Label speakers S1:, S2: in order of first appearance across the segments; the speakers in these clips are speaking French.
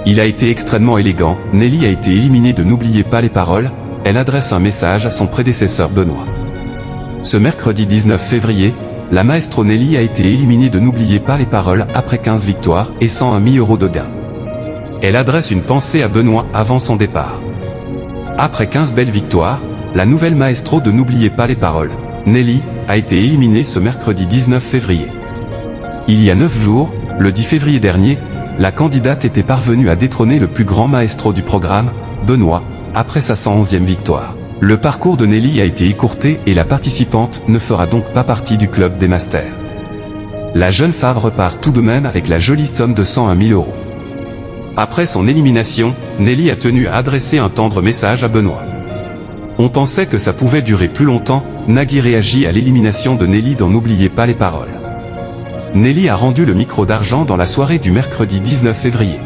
S1: Il a été extrêmement élégant. Nelly a été éliminée de N'oubliez pas les paroles. Elle adresse un message à son prédécesseur Benoît. Ce mercredi 19 février, la maestro Nelly a été éliminée de N'oubliez pas les paroles après 15 victoires et 101 000 € de gains. Elle adresse une pensée à Benoît avant son départ. Après 15 belles victoires, la nouvelle maestro de N'oubliez pas les paroles, Nelly, a été éliminée ce mercredi 19 février. Il y a 9 jours, le 10 février dernier, la candidate était parvenue à détrôner le plus grand maestro du programme, Benoît, après sa 111e victoire. Le parcours de Nelly a été écourté et la participante ne fera donc pas partie du club des masters. La jeune femme repart tout de même avec la jolie somme de 101 000 €. Après son élimination, Nelly a tenu à adresser un tendre message à Benoît. On pensait que ça pouvait durer plus longtemps. Nagui réagit à l'élimination de Nelly dans N'oubliez pas les paroles. Nelly a rendu le micro d'argent dans la soirée du mercredi 19 février.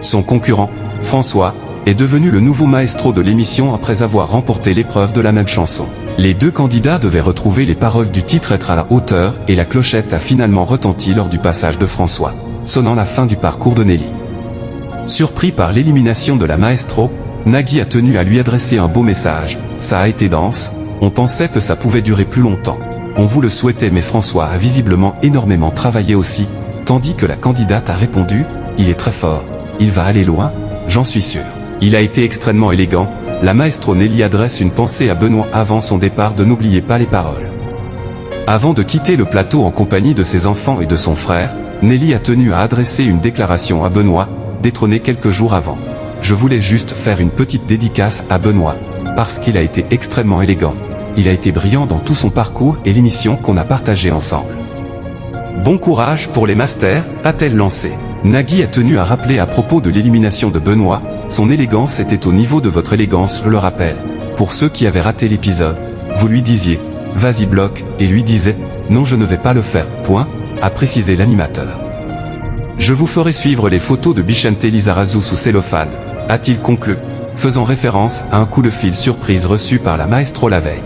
S1: Son concurrent, François, est devenu le nouveau maestro de l'émission après avoir remporté l'épreuve de la même chanson. Les deux candidats devaient retrouver les paroles du titre Être à la hauteur et la clochette a finalement retenti lors du passage de François, sonnant la fin du parcours de Nelly. Surpris par l'élimination de la maestro, Nagui a tenu à lui adresser un beau message. Ça a été dense, on pensait que ça pouvait durer plus longtemps. On vous le souhaitait mais François a visiblement énormément travaillé aussi, tandis que la candidate a répondu, il est très fort, il va aller loin, j'en suis sûr. Il a été extrêmement élégant. La maestro Nelly adresse une pensée à Benoît avant son départ de N'oubliez pas les paroles. Avant de quitter le plateau en compagnie de ses enfants et de son frère, Nelly a tenu à adresser une déclaration à Benoît, détrôné quelques jours avant. Je voulais juste faire une petite dédicace à Benoît, parce qu'il a été extrêmement élégant. Il a été brillant dans tout son parcours et l'émission qu'on a partagée ensemble. Bon courage pour les masters, a-t-elle lancé. Nagui a tenu à rappeler à propos de l'élimination de Benoît, son élégance était au niveau de votre élégance, je le rappelle. Pour ceux qui avaient raté l'épisode, vous lui disiez, vas-y bloque, et lui disait, non je ne vais pas le faire, point, a précisé l'animateur. Je vous ferai suivre les photos de Bichente Lizarazu sous cellophane, a-t-il conclu, faisant référence à un coup de fil surprise reçu par la maestro la veille.